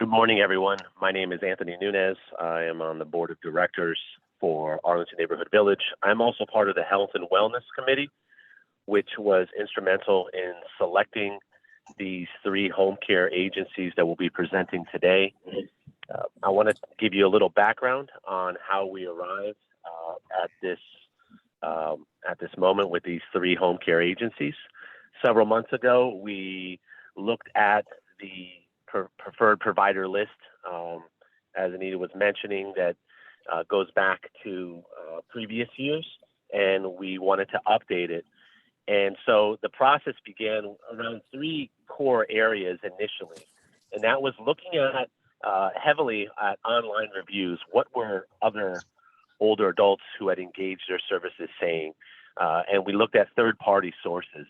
Good morning, everyone. My name is Anthony Nunez. I am on the board of directors for Arlington Neighborhood Village. I'm also part of the Health and Wellness Committee, which was instrumental in selecting these 3 home care agencies that we'll be presenting today. I want to give you a little background on how we arrived at this moment with these 3 home care agencies. Several months ago, we looked at the preferred provider list, as Anita was mentioning, that goes back to previous years, and we wanted to update it. And so the process began around 3 core areas initially, and that was looking at heavily at online reviews. What were other older adults who had engaged their services saying? And we looked at third-party sources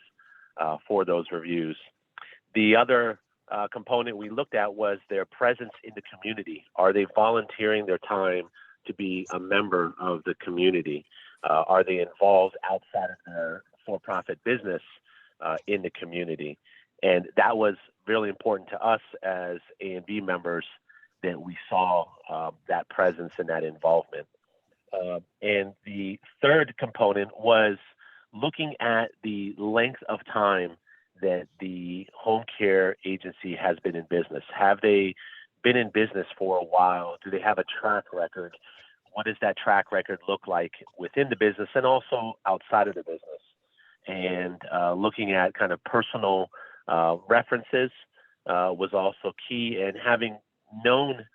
for those reviews. The other component we looked at was their presence in the community. Are they volunteering their time to be a member of the community? Are they involved outside of their for-profit business in the community? And that was really important to us as A&B members, that we saw that presence and that involvement. And the third component was looking at the length of time that the home care agency has been in business. Have they been in business for a while? Do they have a track record? What does that track record look like within the business and also outside of the business? And looking at kind of personal references was also key. And having known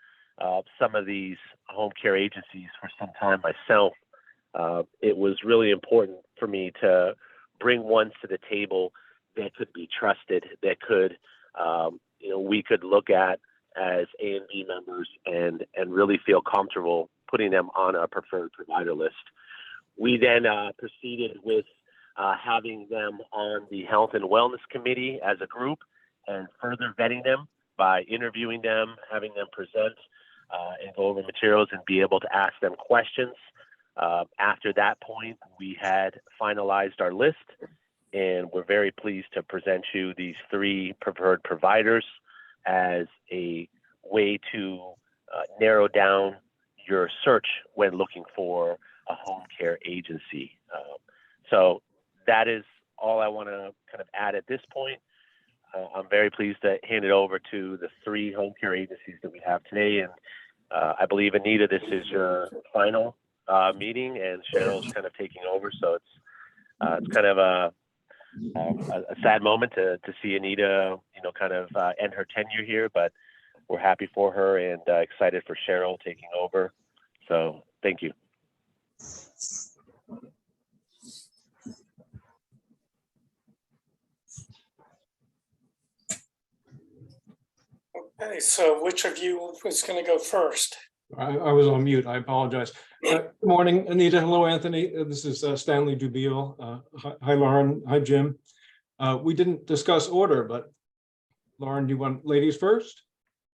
some of these home care agencies for some time myself, it was really important for me to bring ones to the table that could be trusted, that could, we could look at as A&B members and really feel comfortable putting them on a preferred provider list. We then proceeded with having them on the Health and Wellness Committee as a group and further vetting them by interviewing them, having them present and go over materials and be able to ask them questions. After that point, we had finalized our list, and we're very pleased to present you these 3 preferred providers as a way to narrow down your search when looking for a home care agency. So that is all I want to kind of add at this point. I'm very pleased to hand it over to the 3 home care agencies that we have today. And I believe, Anita, this is your final meeting, and Cheryl's kind of taking over. So it's kind of a sad moment to see Anita, kind of end her tenure here, but we're happy for her and excited for Cheryl taking over. So thank you. Okay, so which of you was going to go first? I was on mute. I apologize. Good morning, Anita. Hello, Anthony. This is Stanley Dubiel. Hi, Lauren. Hi, Jim. We didn't discuss order, but Lauren, do you want ladies first?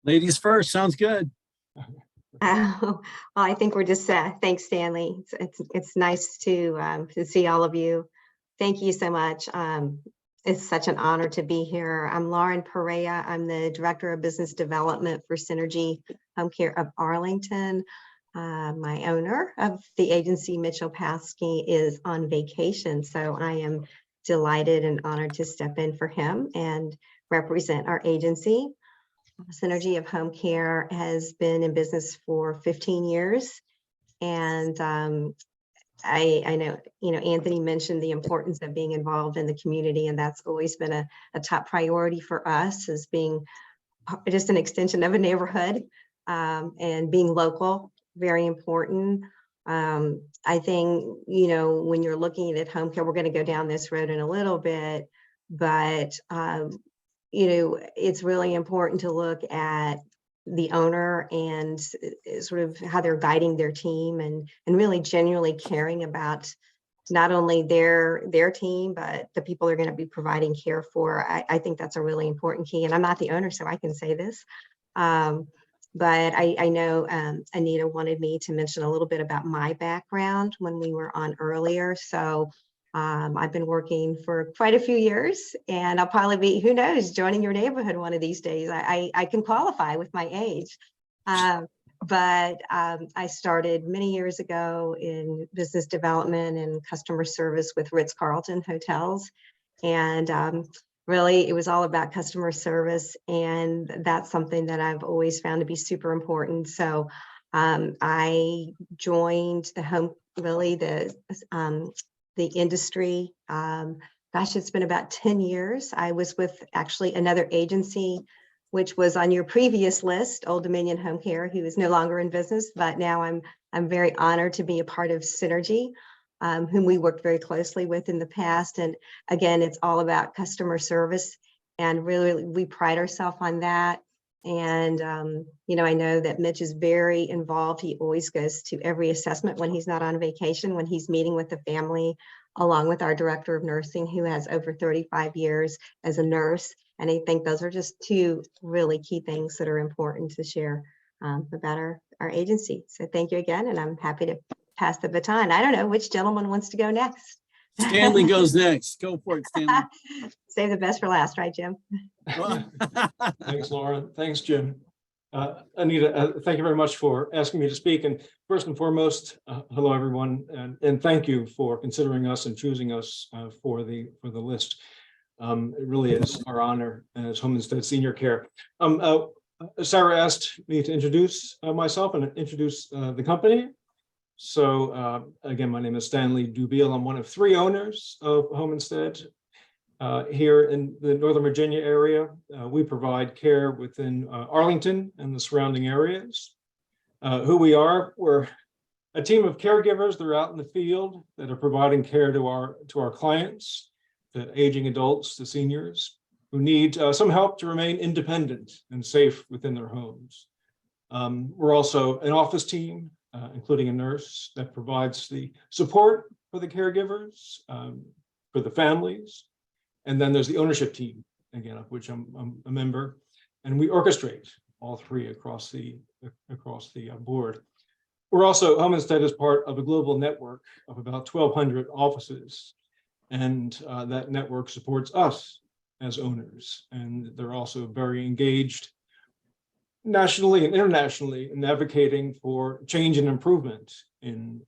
Ladies first. Sounds good. I think we're just thanks, Stanley. It's nice to see all of you. Thank you so much. It's such an honor to be here. I'm Lauren Perea. I'm the Director of Business Development for Synergy Home Care of Arlington. My owner of the agency, Mitchell Paskey, is on vacation, so I am delighted and honored to step in for him and represent our agency. Synergy of Home Care has been in business for 15 years, and I know, Anthony mentioned the importance of being involved in the community, and that's always been a top priority for us, as being just an extension of a neighborhood, and being local, very important. I think, when you're looking at home care, we're going to go down this road in a little bit, but, it's really important to look at the owner and sort of how they're guiding their team and really genuinely caring about not only their team, but the people they're going to be providing care for. I think that's a really important key. And I'm not the owner, so I can say this. But I know Anita wanted me to mention a little bit about my background when we were on earlier. So I've been working for quite a few years, and I'll probably be, who knows, joining your neighborhood one of these days. I can qualify with my age. But I started many years ago in business development and customer service with Ritz-Carlton hotels. And really, it was all about customer service. And that's something that I've always found to be super important. So I joined the industry. Gosh, it's been about 10 years. I was with actually another agency, which was on your previous list, Old Dominion Home Care, who is no longer in business, but now I'm very honored to be a part of Synergy, whom we worked very closely with in the past. And again, it's all about customer service, and really we pride ourselves on that. And, I know that Mitch is very involved. He always goes to every assessment when he's not on vacation, when he's meeting with the family, along with our director of nursing, who has over 35 years as a nurse. And I think those are just two really key things that are important to share about our agency. So thank you again, and I'm happy to pass the baton. I don't know which gentleman wants to go next. Stanley goes next. Go for it, Stanley. Save the best for last, right, Jim? Thanks, Lauren. Thanks, Jim. Anita, thank you very much for asking me to speak. And first and foremost, hello, everyone, and thank you for considering us and choosing us for the list. It really is our honor as Home Instead Senior Care. Sarah asked me to introduce myself and introduce the company. So again, my name is Stanley Dubiel. I'm one of 3 owners of Home Instead here in the Northern Virginia area. We provide care within Arlington and the surrounding areas. Who we are, we're a team of caregivers that are out in the field that are providing care to our clients, to aging adults, to seniors who need some help to remain independent and safe within their homes. We're also an office team, including a nurse that provides the support for the caregivers, for the families. And then there's the ownership team, again, of which I'm a member, and we orchestrate all 3 across the board. We're also, Home Instead is part of a global network of about 1,200 offices, and that network supports us as owners. And they're also very engaged nationally and internationally in advocating for change and improvement in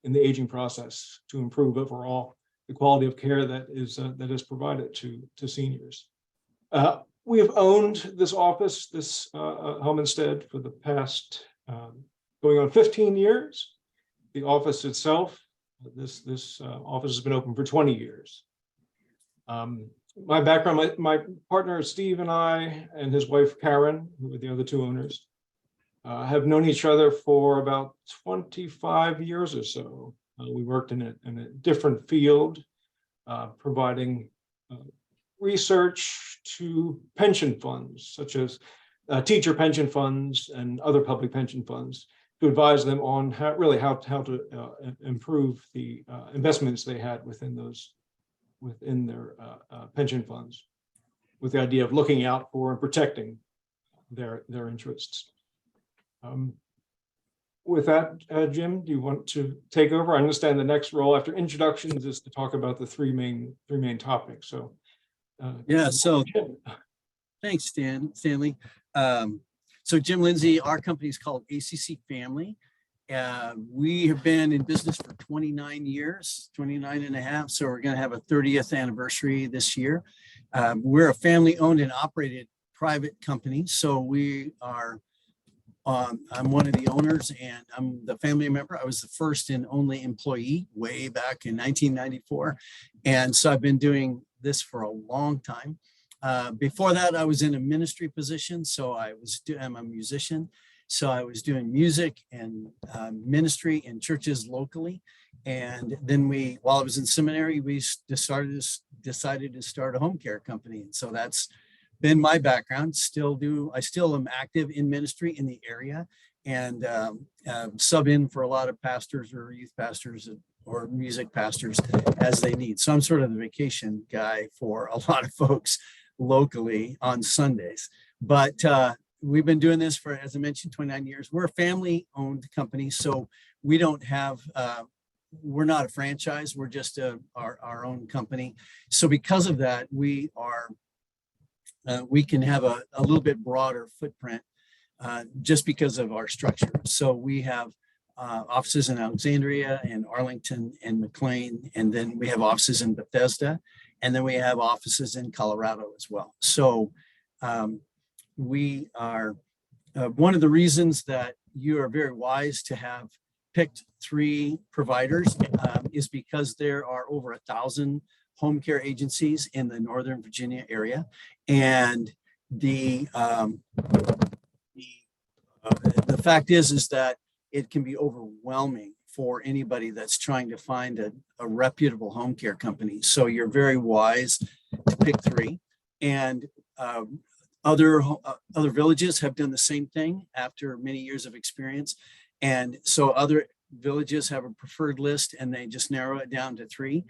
the aging process to improve overall the quality of care that is provided to seniors. We have owned this office, this Home Instead, for the past going on 15 years. The office itself, this office has been open for 20 years. My background, my partner Steve and I and his wife Karen, who are the other 2 owners, have known each other for about 25 years or so. We worked in a different field, providing research to pension funds, such as teacher pension funds and other public pension funds, to advise them on how to improve the investments they had within their pension funds, with the idea of looking out for and protecting their interests. With that, Jim, do you want to take over? I understand the next role after introductions is to talk about the three main topics. So yeah, so thanks, Stanley. So Jim Lindsay, our company is called ACC Family. We have been in business for 29 years, 29 and a half. So we're going to have a 30th anniversary this year. We're a family owned and operated private company. So we are I'm one of the owners and I'm the family member. I was the first and only employee way back in 1994. And so I've been doing this for a long time. Before that, I was in a ministry position. So I'm a musician. So I was doing music and ministry in churches locally. And then while I was in seminary, we decided to start a home care company. And so that's been my background. I still am active in ministry in the area and sub in for a lot of pastors or youth pastors or music pastors as they need. So I'm sort of the vacation guy for a lot of folks locally on Sundays. But we've been doing this for, as I mentioned, 29 years. We're a family owned company. So we don't have we're not a franchise. We're just our own company. So because of that, we can have a little bit broader footprint just because of our structure. So we have offices in Alexandria and Arlington and McLean, and then we have offices in Bethesda, and then we have offices in Colorado as well. So we are one of the reasons that you are very wise to have picked 3 providers is because there are over 1,000 home care agencies in the Northern Virginia area, and the fact is that it can be overwhelming for anybody that's trying to find a reputable home care company. So you're very wise to pick 3, and other villages have done the same thing after many years of experience. And so other villages have a preferred list and they just narrow it down to 3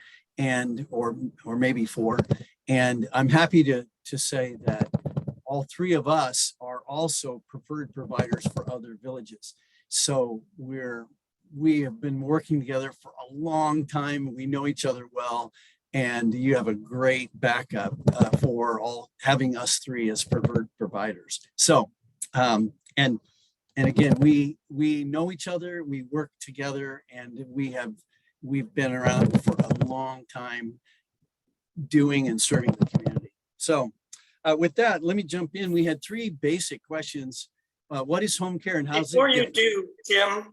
or maybe 4. And I'm happy to say that all 3 of us are also preferred providers for other villages. So we have been working together for a long time. We know each other well, and you have a great backup for all having us 3 as preferred providers. So, and again, we know each other, we work together, and we've been around for a long time doing and serving the community. So with that, let me jump in. We had 3 basic questions. What is home care and how's Before it you do, Jim,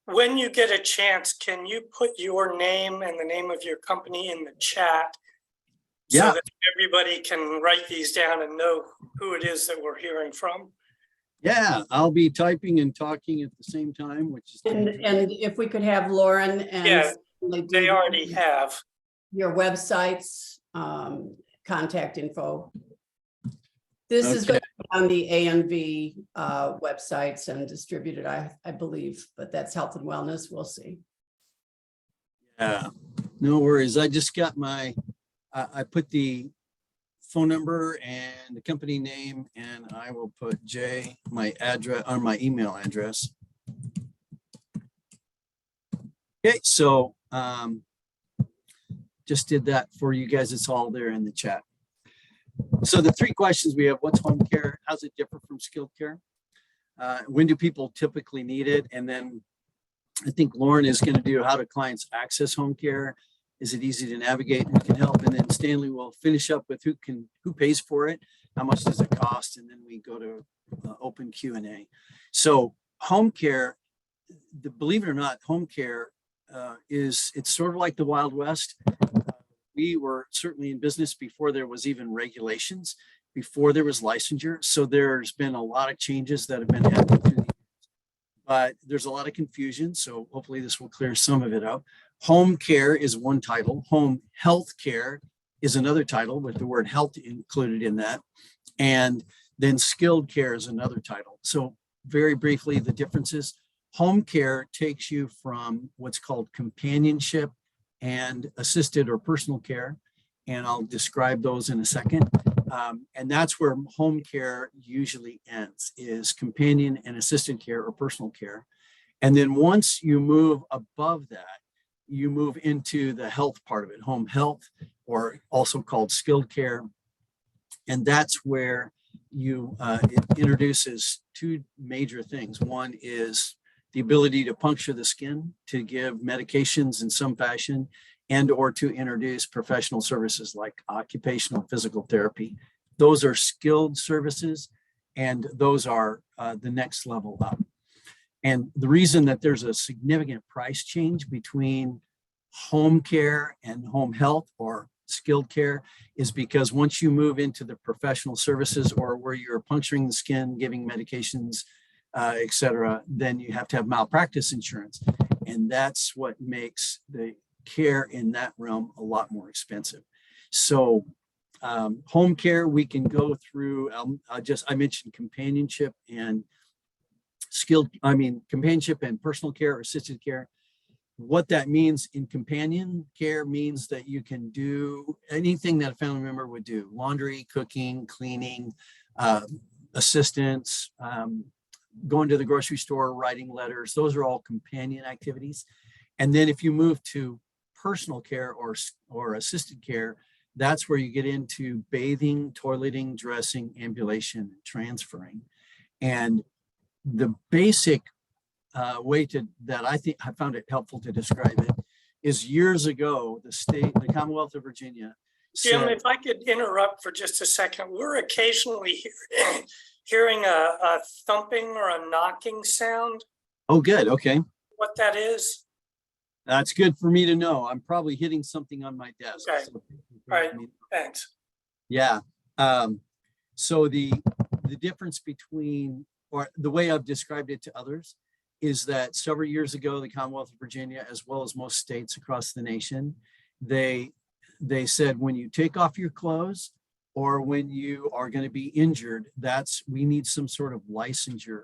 when you get a chance, can you put your name and the name of your company in the chat? Yeah. So that everybody can write these down and know who it is that we're hearing from. Yeah, I'll be typing and talking at the same time, which is And if we could have Lauren and Yeah, Stanley they do already have. your websites, contact info. This is Okay. going to be on the ANV websites and distributed, I believe, but that's health and wellness. We'll see. Yeah, no worries. I just got I put the phone number and the company name, and I will put my address on my email address. Okay, so just did that for you guys. It's all there in the chat. So the 3 questions we have: what's home care? How's it differ from skilled care? When do people typically need it? And then I think Lauren is going to do how do clients access home care? Is it easy to navigate? Who can help? And then Stanley will finish up with who pays for it? How much does it cost? And then we go to open Q&A. So home care, believe it or not, home care it's sort of like the Wild West. We were certainly in business before there was even regulations, before there was licensure. So there's been a lot of changes that have been happening through the years, but there's a lot of confusion. So hopefully this will clear some of it up. Home care is one title. Home health care is another title with the word health included in that. And then skilled care is another title. So very briefly, the differences. Home care takes you from what's called companionship and assisted or personal care. And I'll describe those in a second. And that's where home care usually ends, is companion and assisted care or personal care. And then once you move above that, you move into the health part of it, home health, or also called skilled care. And that's where it introduces 2 major things. One is the ability to puncture the skin, to give medications in some fashion, and or to introduce professional services like occupational physical therapy. Those are skilled services, and those are the next level up. And the reason that there's a significant price change between home care and home health or skilled care is because once you move into the professional services, or where you're puncturing the skin, giving medications, et cetera, then you have to have malpractice insurance. And that's what makes the care in that realm a lot more expensive. So home care, we can go through, I mentioned companionship and companionship and personal care or assisted care. What that means in companion care means that you can do anything that a family member would do: laundry, cooking, cleaning, assistance, going to the grocery store, writing letters. Those are all companion activities. And then if you move to personal care or assisted care, that's where you get into bathing, toileting, dressing, ambulation, transferring. And the basic way that I think I found it helpful to describe it is years ago, the Commonwealth of Virginia Jim, said, if I could interrupt for just a second, we're occasionally hearing a thumping or a knocking sound. oh, good. Okay. What that is? That's good for me to know. I'm probably hitting something on my desk. Okay. So Right. Thanks. yeah. So the difference between, or the way I've described it to others, is that several years ago, the Commonwealth of Virginia, as well as most states across the nation, they said, when you take off your clothes or when you are going to be injured, we need some sort of licensure.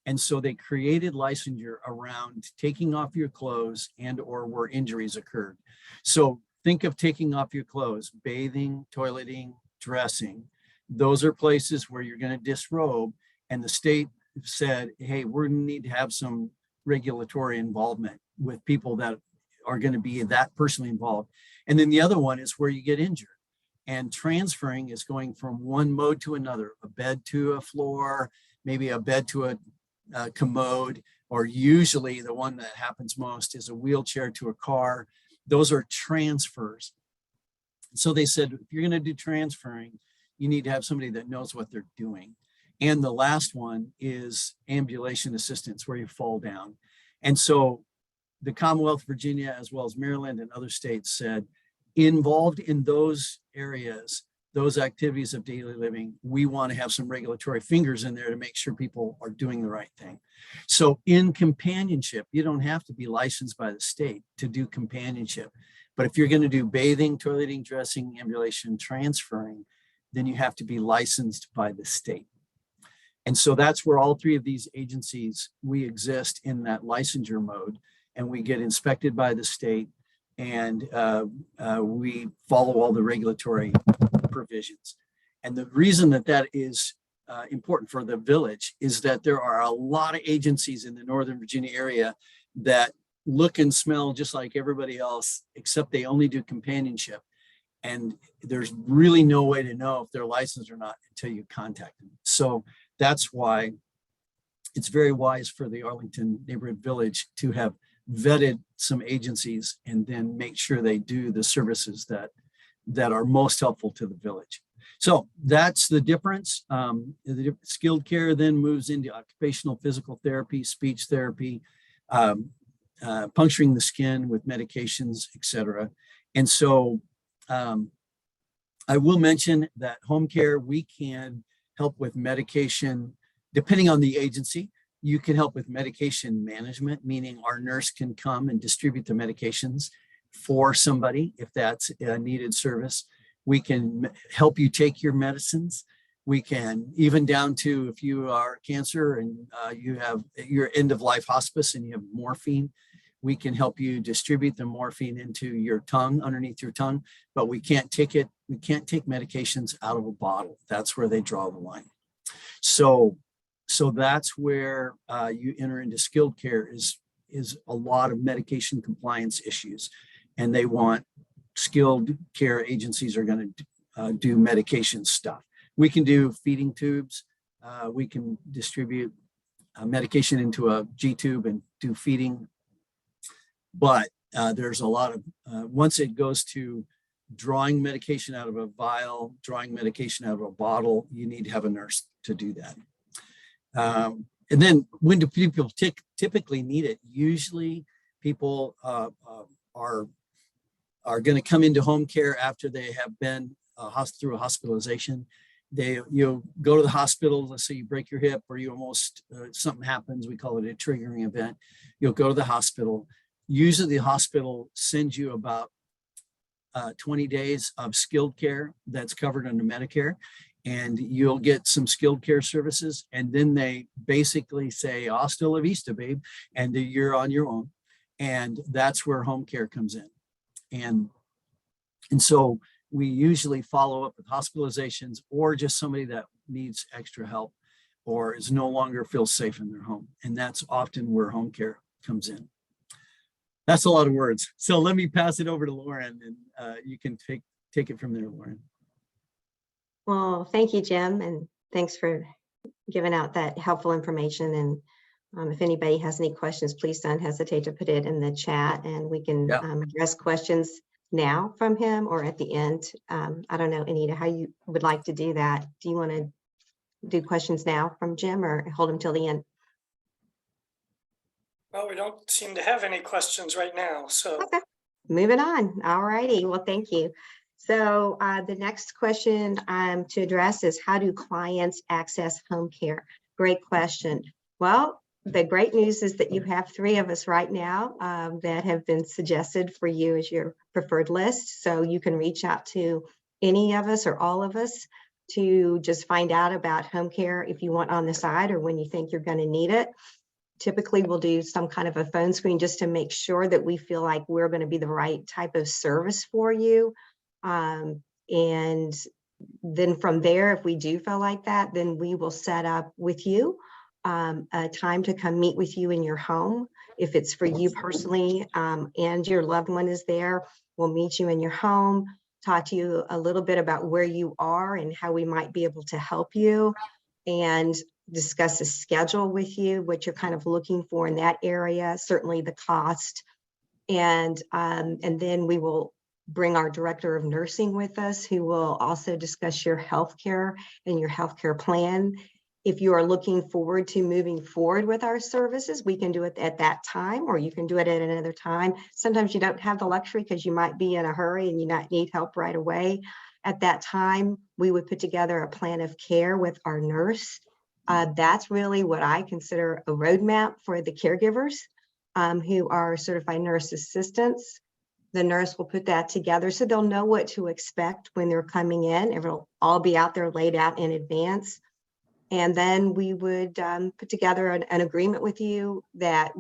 And so they created licensure around taking off your clothes and or where injuries occurred. So think of taking off your clothes, bathing, toileting, dressing. Those are places where you're going to disrobe. And the state said, hey, we're going to need to have some regulatory involvement with people that are going to be that personally involved. And then the other one is where you get injured. And transferring is going from one mode to another, a bed to a floor, maybe a bed to a commode, or usually the one that happens most is a wheelchair to a car. Those are transfers. So they said, if you're going to do transferring, you need to have somebody that knows what they're doing. And the last one is ambulation assistance, where you fall down. And so the Commonwealth of Virginia, as well as Maryland and other states, said, involved in those areas, those activities of daily living, we want to have some regulatory fingers in there to make sure people are doing the right thing. So in companionship, you don't have to be licensed by the state to do companionship. But if you're going to do bathing, toileting, dressing, ambulation, transferring, then you have to be licensed by the state. And so that's where all three of these agencies, we exist in that licensure mode, and we get inspected by the state, and we follow all the regulatory provisions. And the reason that is important for the village is that there are a lot of agencies in the Northern Virginia area that look and smell just like everybody else, except they only do companionship. And there's really no way to know if they're licensed or not until you contact them. So that's why it's very wise for the Arlington Neighborhood Village to have vetted some agencies and then make sure they do the services that are most helpful to the village. So that's the difference. The skilled care then moves into occupational physical therapy, speech therapy, puncturing the skin with medications, etc. And so I will mention that home care, we can help with medication, depending on the agency. You can help with medication management, meaning our nurse can come and distribute the medications for somebody if that's a needed service. We can help you take your medicines. We can, even down to if you are cancer and you have your end of life hospice and you have morphine, we can help you distribute the morphine into your tongue, underneath your tongue, but we can't take it. We can't take medications out of a bottle. That's where they draw the line. So that's where you enter into skilled care is a lot of medication compliance issues, and they want skilled care agencies are going to do medication stuff. We can do feeding tubes. We can distribute medication into a G tube and do feeding. But there's a lot of, once it goes to drawing medication out of a vial, drawing medication out of a bottle, you need to have a nurse to do that. And then when do people typically need it? Usually people are going to come into home care after they have been through a hospitalization. You go to the hospital, let's say you break your hip or you almost, something happens, we call it a triggering event. You'll go to the hospital. Usually the hospital sends you about 20 days of skilled care that's covered under Medicare, and you'll get some skilled care services. And then they basically say, hasta la vista, babe, and you're on your own. And that's where home care comes in. And so we usually follow up with hospitalizations or just somebody that needs extra help or is no longer feels safe in their home. And that's often where home care comes in. That's a lot of words. So let me pass it over to Lauren, and you can take it from there, Lauren. Well, thank you, Jim, and thanks for giving out that helpful information. And if anybody has any questions, please don't hesitate to put it in the chat, and we can Yeah. address questions now from him or at the end. I don't know, Anita, how you would like to do that. Do you want to do questions now from Jim or hold them till the end? Well, we don't seem to have any questions right now, so. Okay, moving on. All righty. Well, thank you. So the next question to address is, how do clients access home care? Great question. Well, the great news is that you have 3 of us right now that have been suggested for you as your preferred list. So you can reach out to any of us or all of us to just find out about home care if you want on the side or when you think you're going to need it. Typically, we'll do some kind of a phone screen just to make sure that we feel like we're going to be the right type of service for you. And then from there, if we do feel like that, then we will set up with you a time to come meet with you in your home. If it's for you personally and your loved one is there, we'll meet you in your home, talk to you a little bit about where you are and how we might be able to help you, and discuss a schedule with you, what you're kind of looking for in that area, certainly the cost. And then we will bring our director of nursing with us, who will also discuss your healthcare and your healthcare plan. If you are looking forward to moving forward with our services, we can do it at that time, or you can do it at another time. Sometimes you don't have the luxury because you might be in a hurry and you not need help right away. At that time, we would put together a plan of care with our nurse. That's really what I consider a roadmap for the caregivers who are certified nurse assistants. The nurse will put that together so they'll know what to expect when they're coming in. It'll all be out there laid out in advance. And then we would put together an agreement with you that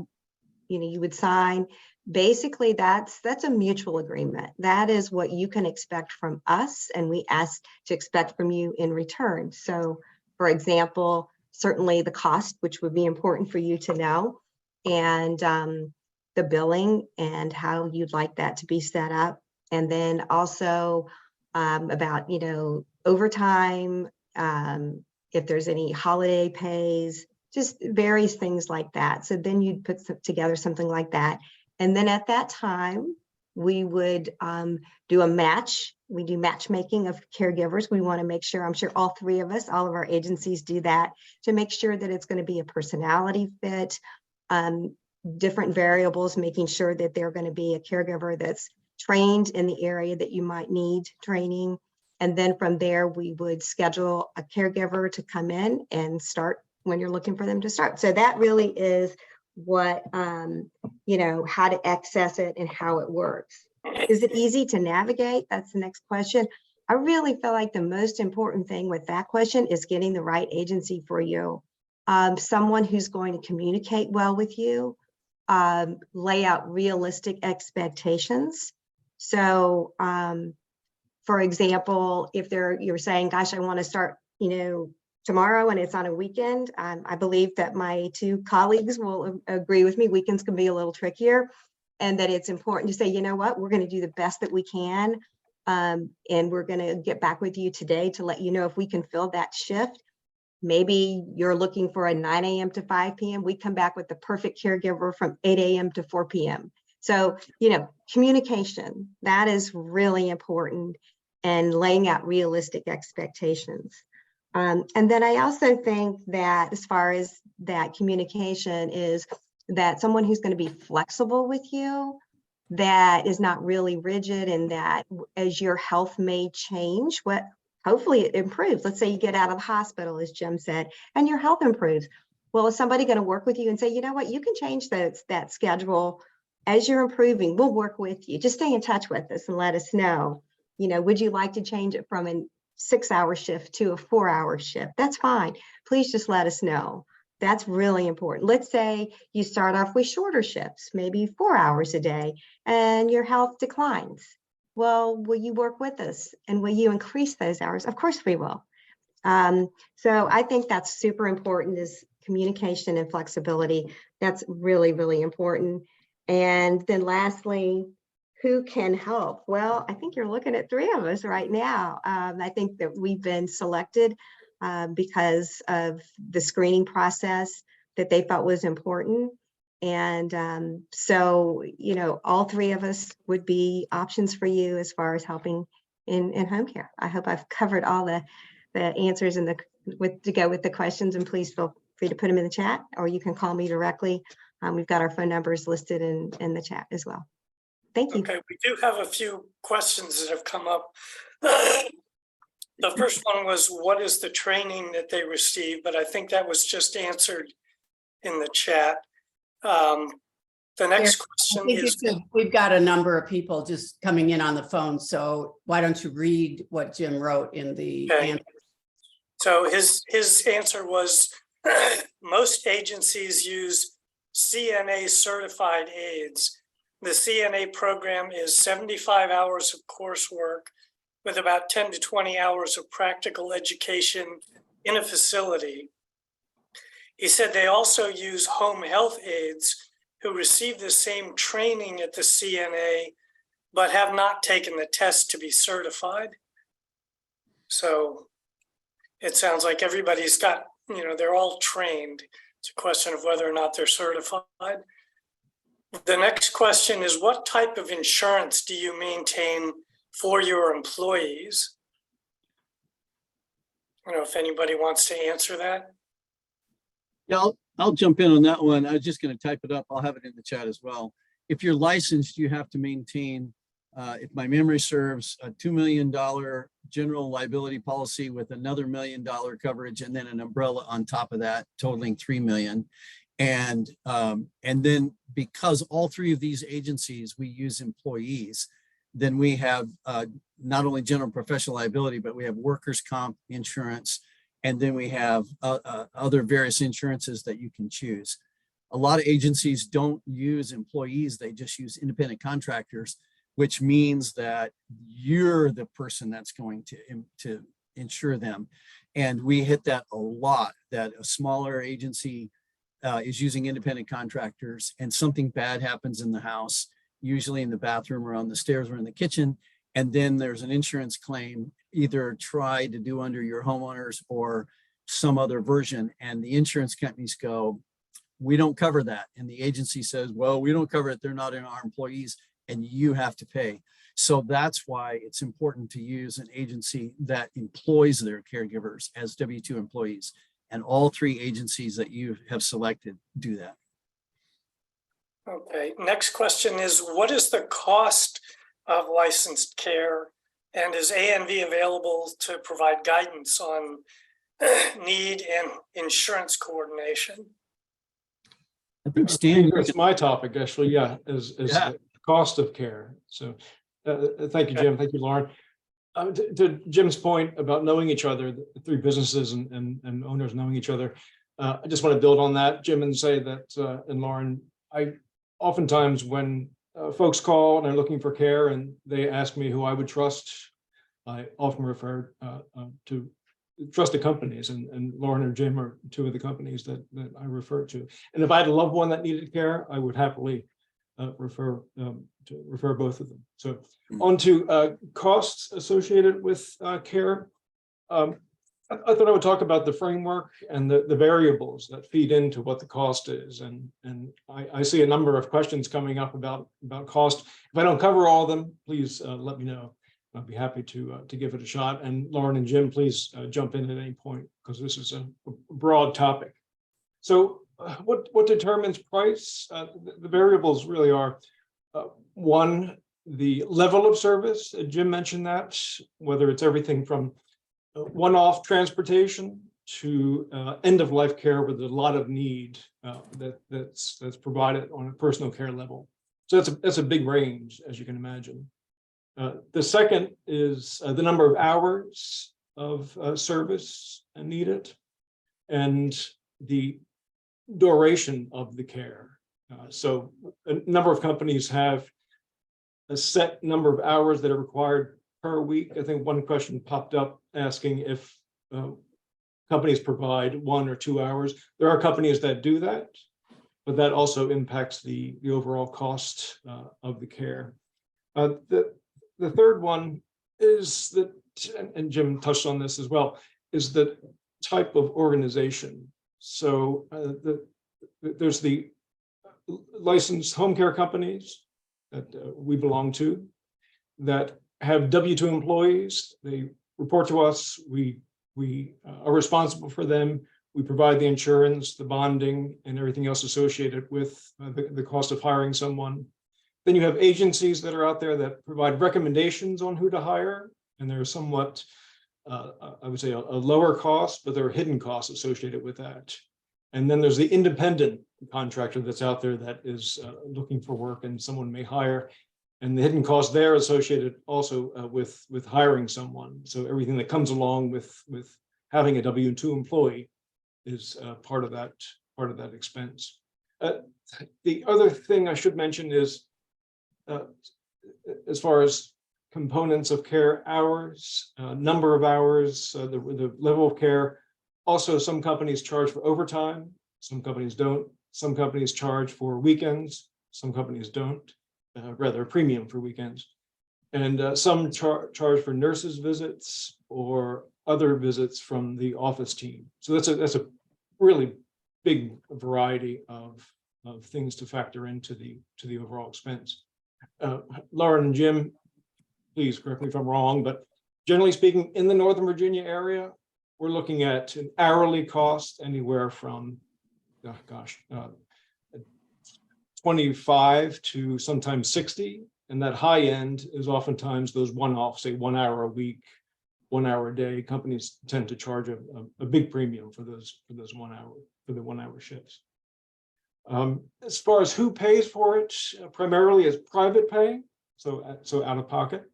you would sign. Basically, that's a mutual agreement. That is what you can expect from us, and we ask to expect from you in return. So, for example, certainly the cost, which would be important for you to know, and the billing and how you'd like that to be set up. And then also about, overtime, if there's any holiday pays, just various things like that. So then you'd put together something like that. And then at that time, we would do a match. We do matchmaking of caregivers. We want to make sure, I'm sure all 3 of us, all of our agencies do that, to make sure that it's going to be a personality fit, different variables, making sure that they're going to be a caregiver that's trained in the area that you might need training. And then from there, we would schedule a caregiver to come in and start when you're looking for them to start. So that really is what, how to access it and how it works. Is it easy to navigate? That's the next question. I really feel like the most important thing with that question is getting the right agency for you. Someone who's going to communicate well with you, lay out realistic expectations. So, for example, if you're saying, gosh, I want to start, tomorrow and it's on a weekend, I believe that my 2 colleagues will agree with me. Weekends can be a little trickier, and that it's important to say, you know what, we're going to do the best that we can. And we're going to get back with you today to let you know if we can fill that shift. Maybe you're looking for a 9 a.m. to 5 p.m. We come back with the perfect caregiver from 8 a.m. to 4 p.m. So, communication, that is really important, and laying out realistic expectations. And then I also think that as far as that communication is that someone who's going to be flexible with you, that is not really rigid, and that as your health may change, hopefully it improves. Let's say you get out of the hospital, as Jim said, and your health improves. Well, is somebody going to work with you and say, you know what, you can change that schedule as you're improving? We'll work with you. Just stay in touch with us and let us know. Would you like to change it from a 6-hour shift to a 4-hour shift? That's fine. Please just let us know. That's really important. Let's say you start off with shorter shifts, maybe 4 hours a day, and your health declines. Well, will you work with us? And will you increase those hours? Of course we will. So I think that's super important, is communication and flexibility. That's really, really important. And then lastly, who can help? Well, I think you're looking at 3 of us right now. I think that we've been selected because of the screening process that they felt was important. And so, all 3 of us would be options for you as far as helping in home care. I hope I've covered all the answers to go with the questions, and please feel free to put them in the chat, or you can call me directly. We've got our phone numbers listed in the chat as well. Thank you. Okay, we do have a few questions that have come up. The first one was, what is the training that they receive? But I think that was just answered in the chat. The next question is, we've got a number of people just coming in on the phone. So why don't you read what Jim wrote in the answer? So his answer was, most agencies use CNA certified aides. The CNA program is 75 hours of coursework with about 10 to 20 hours of practical education in a facility. He said they also use home health aides who receive the same training at the CNA, but have not taken the test to be certified. So it sounds like everybody's got, they're all trained. It's a question of whether or not they're certified. The next question is, what type of insurance do you maintain for your employees? I don't know if anybody wants to answer that. Yeah, I'll jump in on that one. I was just going to type it up. I'll have it in the chat as well. If you're licensed, you have to maintain, if my memory serves, a $2 million general liability policy with another $1 million coverage, and then an umbrella on top of that, totaling $3 million. And then because all 3 of these agencies, we use employees, then we have not only general professional liability, but we have workers' comp insurance, and then we have other various insurances that you can choose. A lot of agencies don't use employees, they just use independent contractors, which means that you're the person that's going to insure them. And we hit that a lot, that a smaller agency is using independent contractors, and something bad happens in the house, usually in the bathroom or on the stairs or in the kitchen, and then there's an insurance claim, either try to do under your homeowners or some other version, and the insurance companies go, we don't cover that. And the agency says, well, we don't cover it, they're not in our employees, and you have to pay. So that's why it's important to use an agency that employs their caregivers as W-2 employees. And all 3 agencies that you have selected do that. Okay, next question is, what is the cost of licensed care, and is ANV available to provide guidance on need and insurance coordination? I think Stan, that's my topic, actually. Yeah, is the cost of care. So thank you, Jim. Thank you, Lauren. To Jim's point about knowing each other, the 3 businesses and owners knowing each other, I just want to build on that, Jim, and say that, and Lauren, I oftentimes when folks call and are looking for care and they ask me who I would trust, I often refer to trusted companies, and Lauren and Jim are 2 of the companies that I refer to. And if I had a loved one that needed care, I would happily refer both of them. So on to costs associated with care. I thought I would talk about the framework and the variables that feed into what the cost is. And I see a number of questions coming up about cost. If I don't cover all of them, please let me know. I'll be happy to give it a shot. And Lauren and Jim, please jump in at any point, because this is a broad topic. So what determines price? The variables really are, 1, the level of service. Jim mentioned that, whether it's everything from one-off transportation to end-of-life care with a lot of need that's provided on a personal care level. So that's a big range, as you can imagine. The second is the number of hours of service needed, and the duration of the care. So a number of companies have a set number of hours that are required per week. I think one question popped up asking if companies provide 1 or 2 hours. There are companies that do that. but that also impacts the overall cost of the care. The third one is that, and Jim touched on this as well, is the type of organization. So there's the licensed home care companies that we belong to that have W-2 employees. They report to us. We are responsible for them. We provide the insurance, the bonding, and everything else associated with the cost of hiring someone. Then you have agencies that are out there that provide recommendations on who to hire, and they're somewhat, I would say, a lower cost, but there are hidden costs associated with that. And then there's the independent contractor that's out there that is looking for work and someone may hire, and the hidden costs there associated also with hiring someone. So everything that comes along with having a W-2 employee is part of that expense. The other thing I should mention is, as far as components of care, hours, number of hours, the level of care. Also, some companies charge for overtime, some companies don't. Some companies charge for weekends, some companies don't, rather a premium for weekends. And some charge for nurses' visits or other visits from the office team. So that's a really big variety of things to factor into the overall expense. Lauren and Jim, please correct me if I'm wrong, but generally speaking, in the Northern Virginia area, we're looking at an hourly cost anywhere from, 25 to sometimes 60. And that high end is oftentimes those one-off, say 1 hour a week, 1 hour a day. Companies tend to charge a big premium for the 1 hour shifts. As far as who pays for it, primarily is private pay, so out of pocket.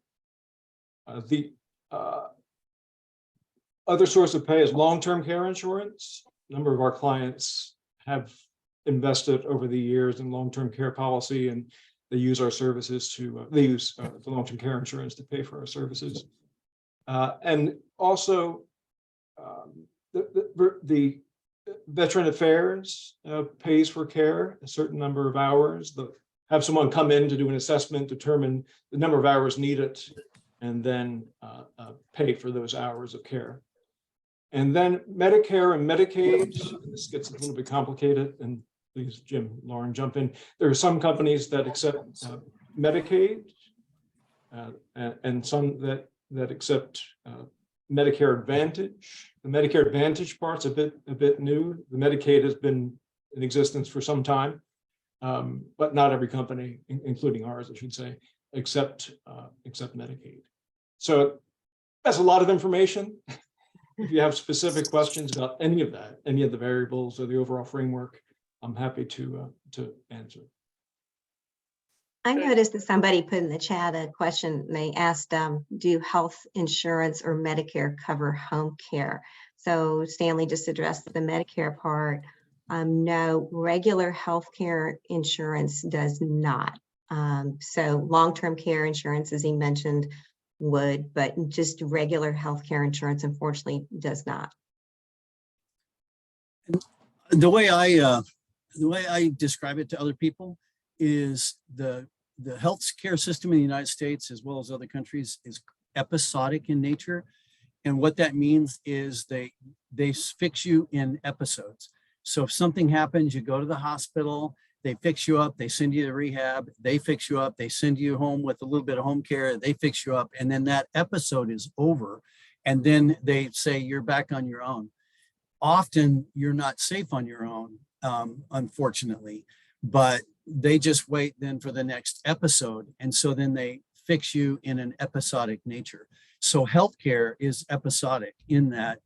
The other source of pay is long-term care insurance. A number of our clients have invested over the years in long-term care policy, and they use our services they use the long-term care insurance to pay for our services. And also the Veteran Affairs pays for care, a certain number of hours. Have someone come in to do an assessment, determine the number of hours needed, and then pay for those hours of care. And then Medicare and Medicaid, this gets a little bit complicated, and please, Jim, Lauren, jump in. There are some companies that accept Medicaid, and some that accept Medicare Advantage. The Medicare Advantage part's a bit new. The Medicaid has been in existence for some time, but not every company, including ours, I should say, accept Medicaid. So that's a lot of information. If you have specific questions about any of that, any of the variables or the overall framework, I'm happy to answer. I noticed that somebody put in the chat a question. They asked, do health insurance or Medicare cover home care? So Stanley just addressed the Medicare part. No, regular health care insurance does not. So long-term care insurance, as he mentioned, would, but just regular health care insurance, unfortunately, does not. The way I describe it to other people is the health care system in the United States, as well as other countries, is episodic in nature. And what that means is they fix you in episodes. So if something happens, you go to the hospital, they fix you up, they send you to rehab, they fix you up, they send you home with a little bit of home care, they fix you up, and then that episode is over. And then they say you're back on your own. Often you're not safe on your own, unfortunately, but they just wait then for the next episode. And so then they fix you in an episodic nature. So healthcare is episodic in that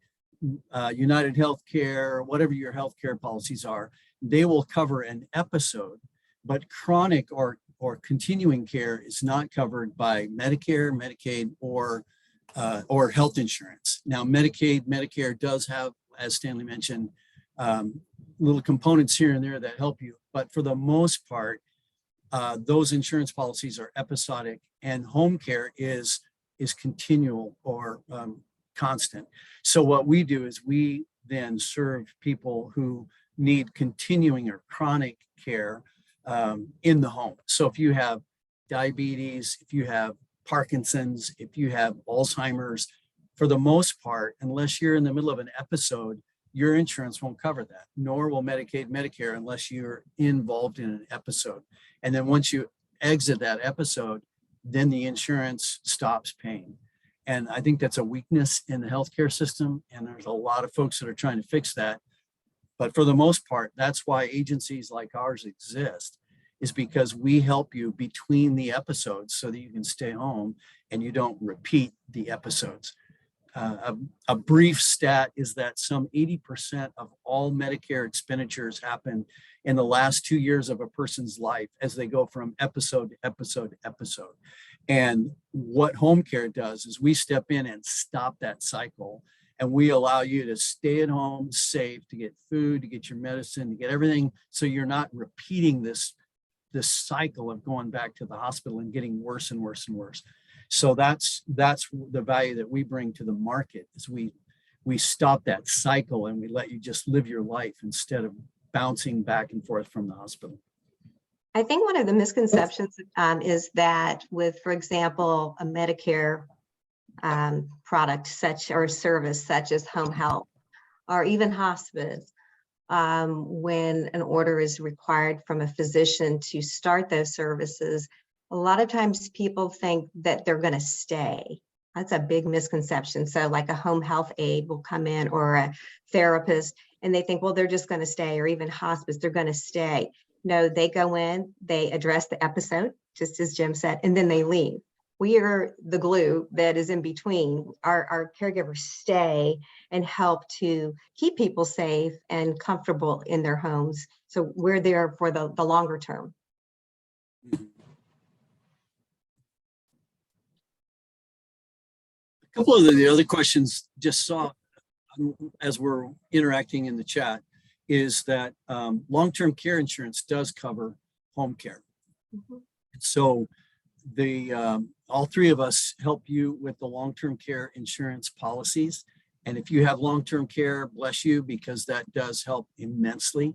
United Healthcare, whatever your healthcare policies are, they will cover an episode, but chronic or continuing care is not covered by Medicare, Medicaid, or health insurance. Now, Medicaid, Medicare does have, as Stanley mentioned, little components here and there that help you. But for the most part, those insurance policies are episodic, and home care is continual or constant. So what we do is we then serve people who need continuing or chronic care in the home. So if you have diabetes, if you have Parkinson's, if you have Alzheimer's, for the most part, unless you're in the middle of an episode, your insurance won't cover that, nor will Medicaid, Medicare, unless you're involved in an episode. And then once you exit that episode, then the insurance stops paying. And I think that's a weakness in the healthcare system. And there's a lot of folks that are trying to fix that. But for the most part, that's why agencies like ours exist, is because we help you between the episodes so that you can stay home and you don't repeat the episodes. A brief stat is that some 80% of all Medicare expenditures happen in the last 2 years of a person's life as they go from episode to episode to episode. And what home care does is we step in and stop that cycle, and we allow you to stay at home safe, to get food, to get your medicine, to get everything, so you're not repeating this cycle of going back to the hospital and getting worse and worse and worse. So that's the value that we bring to the market, is we stop that cycle and we let you just live your life instead of bouncing back and forth from the hospital. I think one of the misconceptions is that with, for example, a Medicare product or service such as home health or even hospice, when an order is required from a physician to start those services, a lot of times people think that they're going to stay. That's a big misconception. So like a home health aide will come in, or a therapist, and they think, well, they're just going to stay, or even hospice, they're going to stay. No, they go in, they address the episode, just as Jim said, and then they leave. We are the glue that is in between. Our caregivers stay and help to keep people safe and comfortable in their homes. So we're there for the longer term. A couple of the other questions just saw as we're interacting in the chat is that long-term care insurance does cover home care. Mhm. So all three of us help you with the long-term care insurance policies. And if you have long-term care, bless you, because that does help immensely.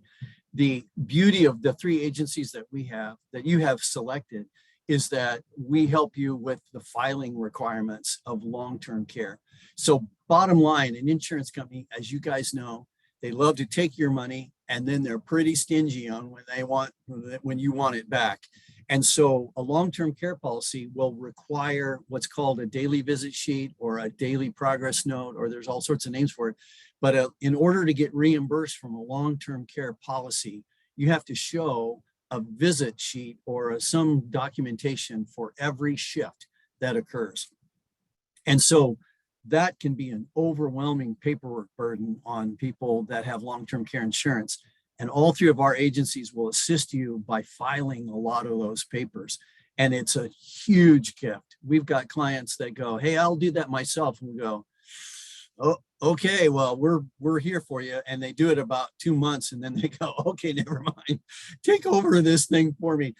The beauty of the three agencies that you have selected, is that we help you with the filing requirements of long-term care. So bottom line, an insurance company, as you guys know, they love to take your money, and then they're pretty stingy on when you want it back. And so a long-term care policy will require what's called a daily visit sheet or a daily progress note, or there's all sorts of names for it. But in order to get reimbursed from a long-term care policy, you have to show a visit sheet or some documentation for every shift that occurs. And so that can be an overwhelming paperwork burden on people that have long-term care insurance. And all three of our agencies will assist you by filing a lot of those papers. And it's a huge gift. We've got clients that go, hey, I'll do that myself. And we go, oh, okay, well, we're here for you. And they do it about 2 months, and then they go, okay, never mind, take over this thing for me.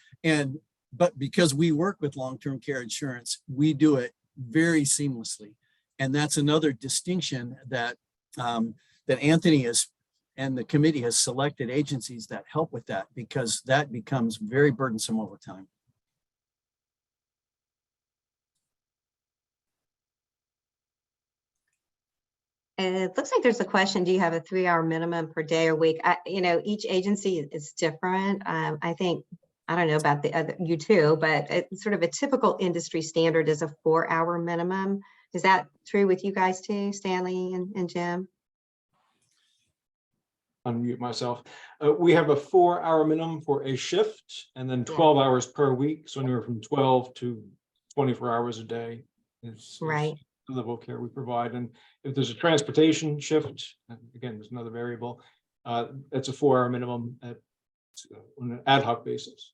But because we work with long-term care insurance, we do it very seamlessly. And that's another distinction that Anthony and the committee has selected agencies that help with that, because that becomes very burdensome over time. And it looks like there's a question, do you have a 3-hour minimum per day or week? Each agency is different. I think, I don't know about the other, you too, but it's sort of a typical industry standard is a 4-hour minimum. Is that true with you guys too, Stanley and Jim? Unmute myself. We have a 4-hour minimum for a shift, and then 12 hours per week. So anywhere from 12 to 24 hours a day is Right. the level of care we provide. And if there's a transportation shift, again, there's another variable, it's a 4-hour minimum on an ad hoc basis.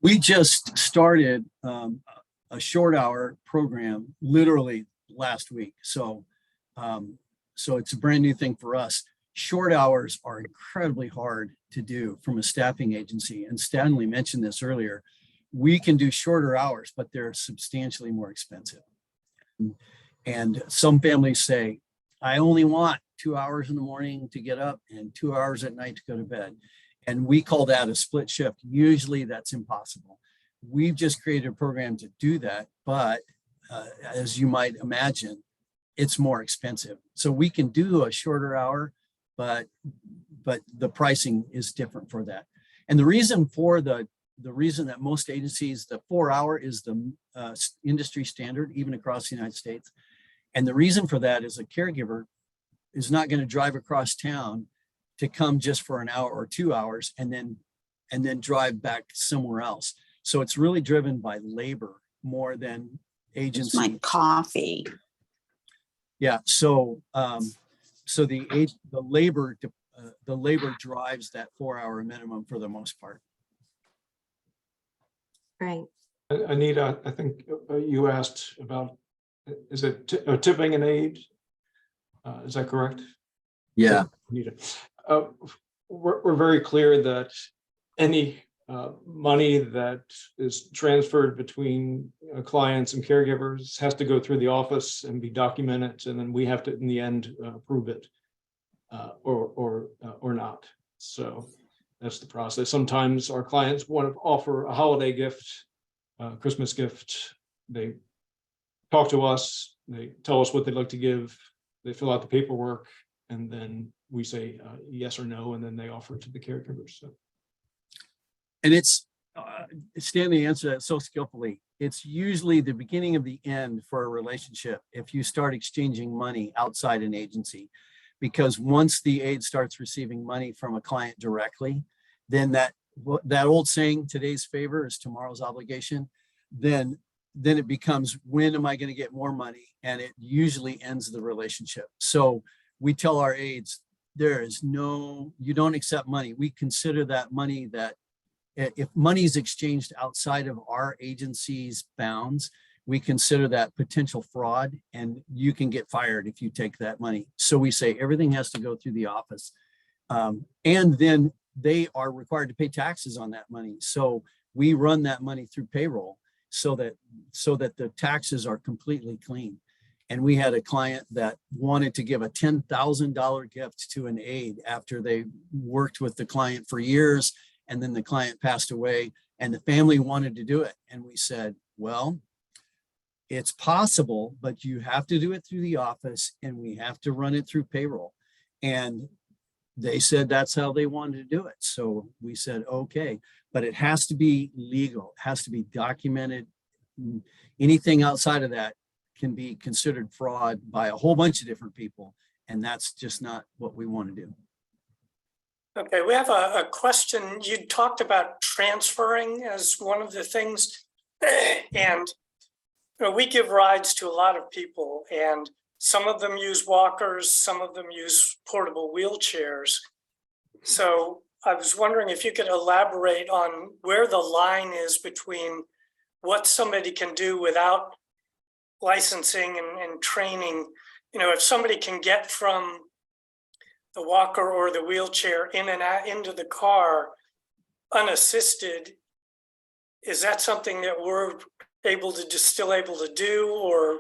We just started a short hour program literally last week. So it's a brand new thing for us. Short hours are incredibly hard to do from a staffing agency. And Stanley mentioned this earlier. We can do shorter hours, but they're substantially more expensive. And some families say, I only want 2 hours in the morning to get up and 2 hours at night to go to bed. And we call that a split shift. Usually that's impossible. We've just created a program to do that, but as you might imagine, it's more expensive. So we can do a shorter hour, but the pricing is different for that. And the reason for the reason that most agencies, the 4 hour is the industry standard, even across the United States. And the reason for that is a caregiver is not going to drive across town to come just for an hour or 2 hours and then drive back somewhere else. So it's really driven by labor more than agency. My coffee. Yeah. So the labor drives that 4 hour minimum for the most part. Right. Anita, I think you asked about, is it tipping an aide? Is that correct? Yeah. Anita, we're very clear that any money that is transferred between clients and caregivers has to go through the office and be documented, and then we have to, in the end, approve it or not. So that's the process. Sometimes our clients want to offer a holiday gift, Christmas gift. They talk to us, they tell us what they'd like to give, they fill out the paperwork, and then we say yes or no, and then they offer it to the caregivers. So. And it's, Stanley answered that so skillfully. It's usually the beginning of the end for a relationship if you start exchanging money outside an agency. Because once the aide starts receiving money from a client directly, then that old saying, today's favor is tomorrow's obligation, then it becomes, when am I going to get more money? And it usually ends the relationship. So we tell our aides, you don't accept money. We consider that money that if money is exchanged outside of our agency's bounds, we consider that potential fraud, and you can get fired if you take that money. So we say everything has to go through the office. And then they are required to pay taxes on that money. So we run that money through payroll so that the taxes are completely clean. And we had a client that wanted to give a $10,000 gift to an aide after they worked with the client for years. And then the client passed away and the family wanted to do it. And we said, well, it's possible, but you have to do it through the office and we have to run it through payroll. And they said that's how they wanted to do it. So we said, okay, but it has to be legal, it has to be documented. Anything outside of that can be considered fraud by a whole bunch of different people. And that's just not what we want to do. Okay, we have a question. You talked about transferring as one of the things, and we give rides to a lot of people, and some of them use walkers, some of them use portable wheelchairs. So I was wondering if you could elaborate on where the line is between what somebody can do without licensing and training. You know, if somebody can get from the walker or the wheelchair in and out into the car unassisted, is that something that we're still able to do, or,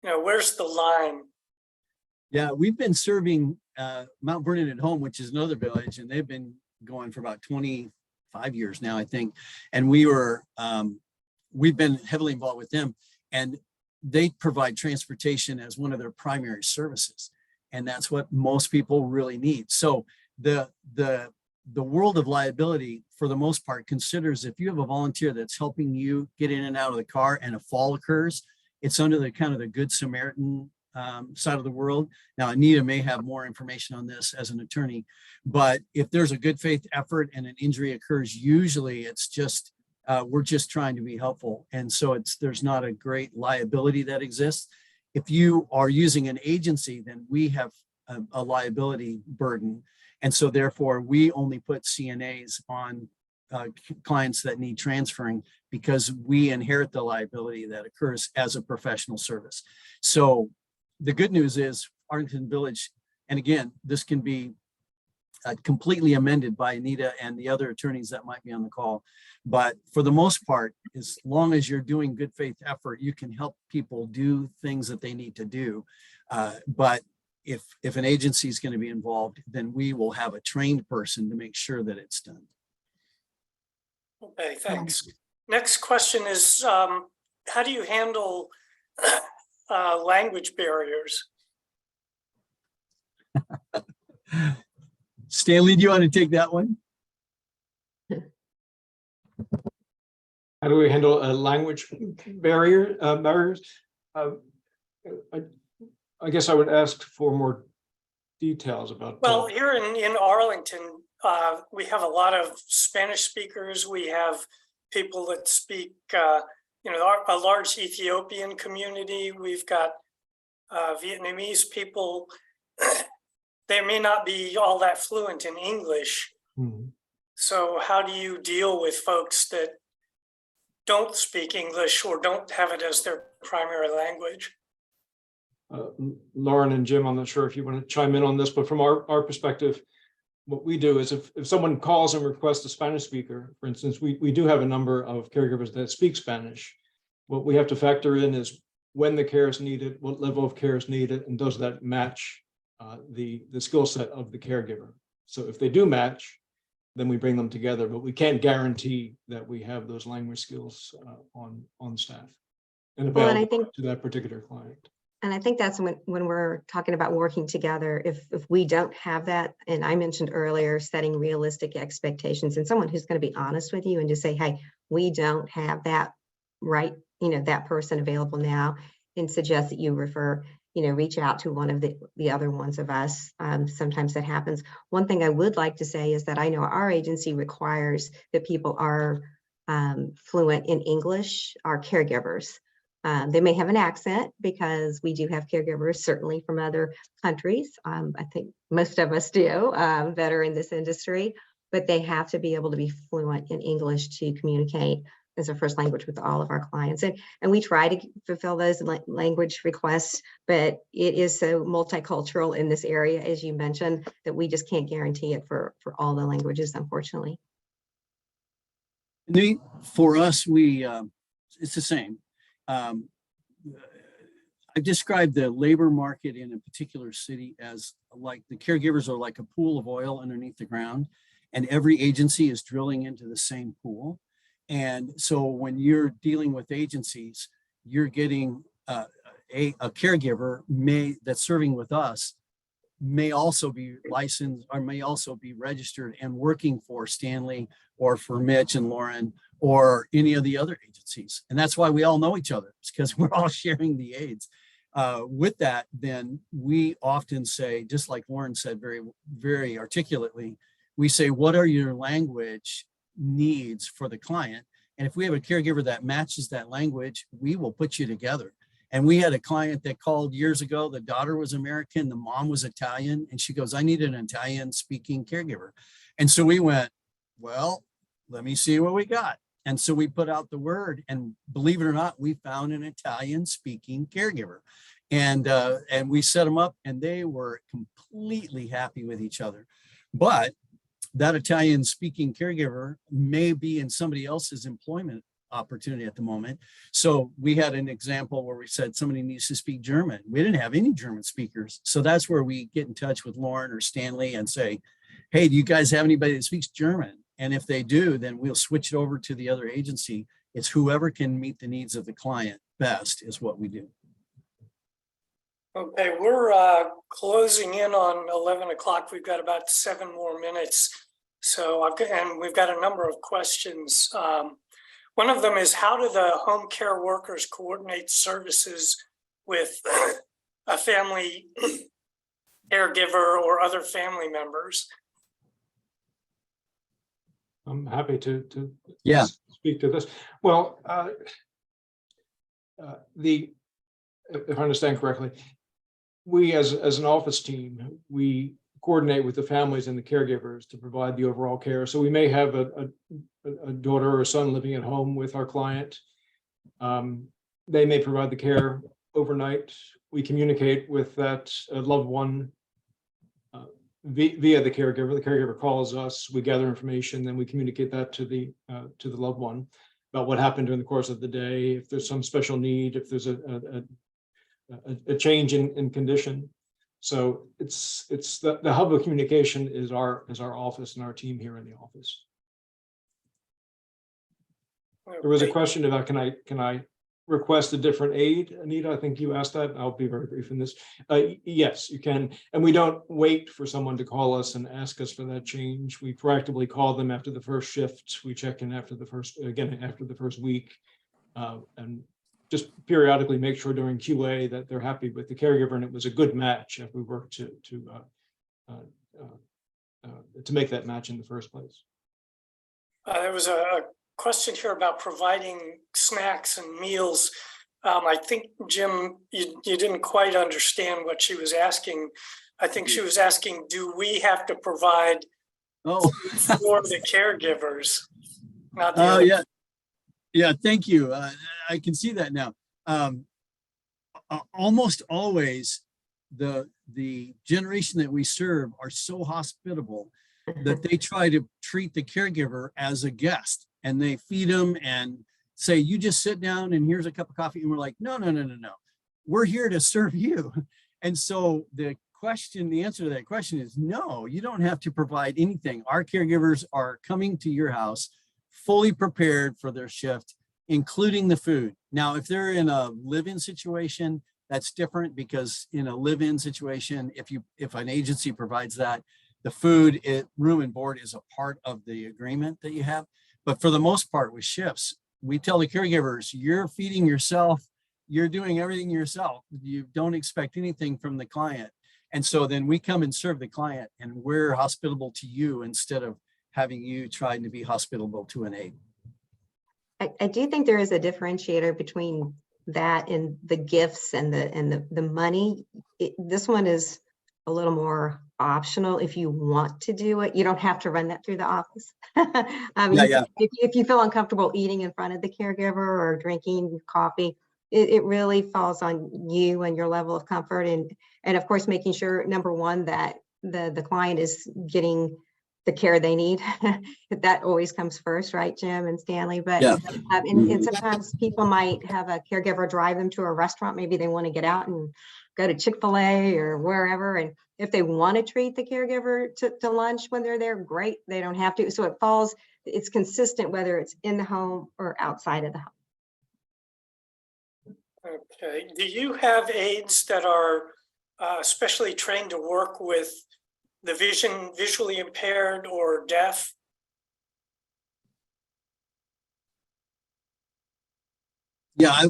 you know, where's the line? Yeah, we've been serving Mount Vernon at Home, which is another village, and they've been going for about 25 years now, I think. And we've been heavily involved with them, and they provide transportation as one of their primary services. And that's what most people really need. So the world of liability, for the most part, considers if you have a volunteer that's helping you get in and out of the car and a fall occurs, it's under the kind of the Good Samaritan side of the world. Now, Anita may have more information on this as an attorney, but if there's a good faith effort and an injury occurs, usually it's just, we're just trying to be helpful. And so there's not a great liability that exists. If you are using an agency, then we have a liability burden. And so therefore we only put CNAs on clients that need transferring because we inherit the liability that occurs as a professional service. So the good news is Arlington Village, and again, this can be completely amended by Anita and the other attorneys that might be on the call. But for the most part, as long as you're doing good faith effort, you can help people do things that they need to do. But if an agency is going to be involved, then we will have a trained person to make sure that it's done. Okay, thanks. Next question is, how do you handle language barriers? Stanley, do you want to take that one? How do we handle a language barriers? I guess I would ask for more details about. Well, here in Arlington, we have a lot of Spanish speakers. We have people that speak, a large Ethiopian community. We've got Vietnamese people. They may not be all that fluent in English. Mhm. So how do you deal with folks that don't speak English or don't have it as their primary language? Lauren and Jim, I'm not sure if you want to chime in on this, but from our perspective, what we do is if someone calls and requests a Spanish speaker, for instance, we do have a number of caregivers that speak Spanish. What we have to factor in is when the care is needed, what level of care is needed, and does that match the skill set of the caregiver. So if they do match, then we bring them together, but we can't guarantee that we have those language skills on staff and Well, and I available think, to that particular client. and I think that's when we're talking about working together, if we don't have that, and I mentioned earlier, setting realistic expectations and someone who's going to be honest with you and just say, hey, we don't have that right, that person available now, and suggest that you reach out to one of the other ones of us. Sometimes that happens. One thing I would like to say is that I know our agency requires that people are fluent in English, our caregivers. They may have an accent because we do have caregivers certainly from other countries. I think most of us do that are in this industry, but they have to be able to be fluent in English to communicate as a first language with all of our clients. And we try to fulfill those language requests, but it is so multicultural in this area, as you mentioned, that we just can't guarantee it for all the languages, unfortunately. For us, it's the same. I've described the labor market in a particular city as like the caregivers are like a pool of oil underneath the ground, and every agency is drilling into the same pool. And so when you're dealing with agencies, you're getting a caregiver that's serving with us may also be licensed or may also be registered and working for Stanley or for Mitch and Lauren or any of the other agencies. And that's why we all know each other, because we're all sharing the aids. With that, then we often say, just like Lauren said very, very articulately, we say, what are your language needs for the client? And if we have a caregiver that matches that language, we will put you together. And we had a client that called years ago. The daughter was American, the mom was Italian, and she goes, I need an Italian speaking caregiver. And so we went, well, let me see what we got. And so we put out the word, and believe it or not, we found an Italian speaking caregiver. And we set them up, and they were completely happy with each other. But that Italian speaking caregiver may be in somebody else's employment opportunity at the moment. So we had an example where we said somebody needs to speak German. We didn't have any German speakers. So that's where we get in touch with Lauren or Stanley and say, hey, do you guys have anybody that speaks German? And if they do, then we'll switch it over to the other agency. It's whoever can meet the needs of the client best is what we do. Okay, we're closing in on 11 o'clock. We've got about 7 more minutes. So we've got a number of questions. One of them is, how do the home care workers coordinate services with a family caregiver or other family members? I'm happy to speak to this. Well, if I understand correctly, we as an office team, we coordinate with the families and the caregivers to provide the overall care. So we may have a daughter or son living at home with our client. They may provide the care overnight. We communicate with that loved one via the caregiver. The caregiver calls us, we gather information, then we communicate that to the loved one about what happened during the course of the day, if there's some special need, if there's a change in condition. So it's the hub of communication is our office and our team here in the office. There was a question about can I request a different aid, Anita? I think you asked that. I'll be very brief in this. Yes, you can. And we don't wait for someone to call us and ask us for that change. We proactively call them after the first shift. We check in after the first week, and just periodically make sure during QA that they're happy with the caregiver and it was a good match if we work to make that match in the first place. There was a question here about providing snacks and meals. I think, Jim, you didn't quite understand what she was asking. I think she was asking, do we have to provide for the caregivers? Not the other. Yeah. Yeah, thank you. I can see that now. Almost always the generation that we serve are so hospitable that they try to treat the caregiver as a guest, and they feed them and say, you just sit down and here's a cup of coffee. And we're like, no. We're here to serve you. And so the answer to that question is no, you don't have to provide anything. Our caregivers are coming to your house fully prepared for their shift, including the food. Now, if they're in a live-in situation, that's different, because in a live-in situation, if an agency provides that, the food, room and board is a part of the agreement that you have. But for the most part with shifts, we tell the caregivers, you're feeding yourself, you're doing everything yourself. You don't expect anything from the client. And so then we come and serve the client, and we're hospitable to you instead of having you trying to be hospitable to an aide. I do think there is a differentiator between that and the gifts and the money. This one is a little more optional. If you want to do it, you don't have to run that through the office. If you feel uncomfortable eating in front of the caregiver or drinking coffee, it really falls on you and your level of comfort, and of course making sure, number one, that the client is getting the care they need. That always comes first, right, Jim and Stanley? But and sometimes people might have a caregiver drive them to a restaurant. Maybe they want to get out and go to Chick-fil-A or wherever. And if they want to treat the caregiver to lunch when they're there, great. They don't have to. So it's consistent whether it's in the home or outside of the home. Okay. Do you have aides that are specially trained to work with the visually impaired or deaf? Yeah,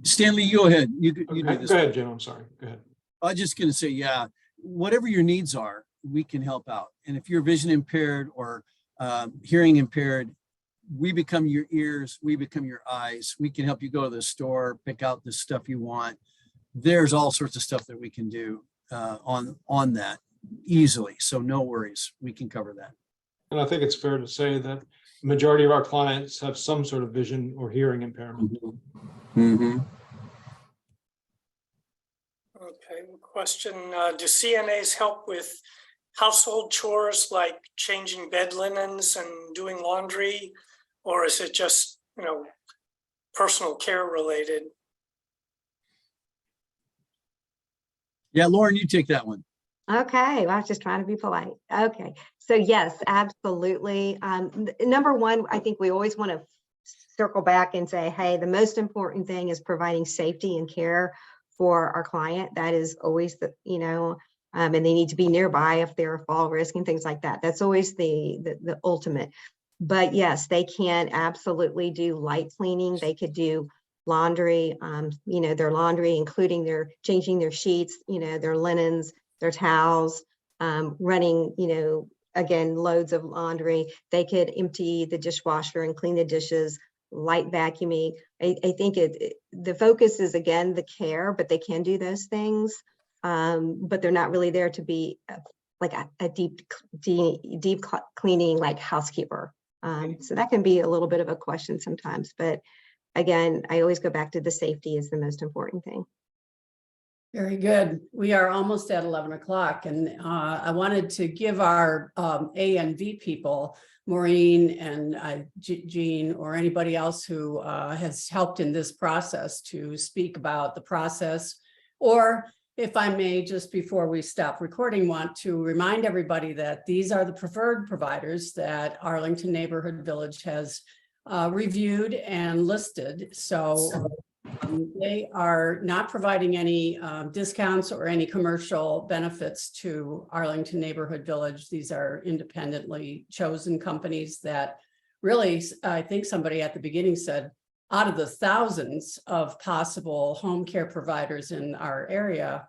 Stanley, you go ahead. You do this. Go ahead, Jim. I'm sorry. Go ahead. I was just going to say, yeah, whatever your needs are, we can help out. And if you're vision impaired or hearing impaired, we become your ears, we become your eyes. We can help you go to the store, pick out the stuff you want. There's all sorts of stuff that we can do on that easily. So no worries, we can cover that. And I think it's fair to say that the majority of our clients have some sort of vision or hearing impairment. Mm-hmm. Okay, question, do CNAs help with household chores like changing bed linens and doing laundry? Or is it just, personal care related? Yeah, Lauren, you take that one. Okay, well, I was just trying to be polite. Okay, so yes, absolutely. Number one, I think we always want to circle back and say, hey, the most important thing is providing safety and care for our client. That is always and they need to be nearby if they're a fall risk and things like that. That's always the ultimate. But yes, they can absolutely do light cleaning. They could do laundry, their laundry, including their changing their sheets, their linens, their towels, running, again, loads of laundry. They could empty the dishwasher and clean the dishes, light vacuuming. I think the focus is, again, the care, but they can do those things. But they're not really there to be like a deep cleaning, like housekeeper. So that can be a little bit of a question sometimes, but again, I always go back to the safety is the most important thing. Very good. We are almost at 11 o'clock, and I wanted to give our A and V people, Maureen and Jean, or anybody else who has helped in this process, to speak about the process or if I may, just before we stop recording, want to remind everybody that these are the preferred providers that Arlington Neighborhood Village has reviewed and listed. So they are not providing any discounts or any commercial benefits to Arlington Neighborhood Village. These are independently chosen companies that really, I think somebody at the beginning said, out of the thousands of possible home care providers in our area,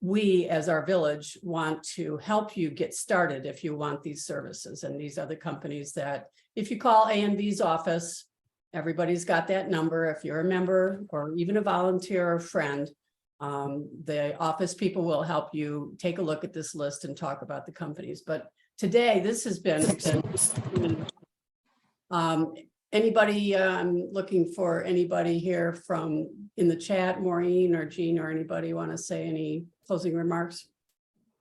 we as our village want to help you get started if you want these services. And these are the companies that if you call A&V's office, everybody's got that number. If you're a member or even a volunteer or friend, the office people will help you take a look at this list and talk about the companies. But today, this has been anybody, I'm looking for anybody here from in the chat, Maureen or Jean or anybody want to say any closing remarks?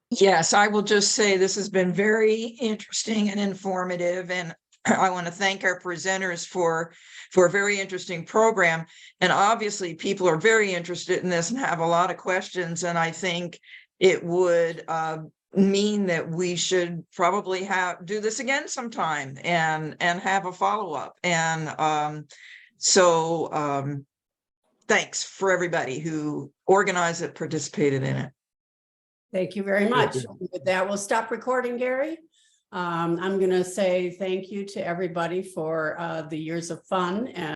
Yes, I will just say this has been very interesting and informative, and I want to thank our presenters for a very interesting program. And obviously people are very interested in this and have a lot of questions. And I think it would mean that we should probably do this again sometime and have a follow-up. And thanks for everybody who organized it, participated in it. Thank you very much. With that, we'll stop recording, Gary. I'm going to say thank you to everybody for the years of fun and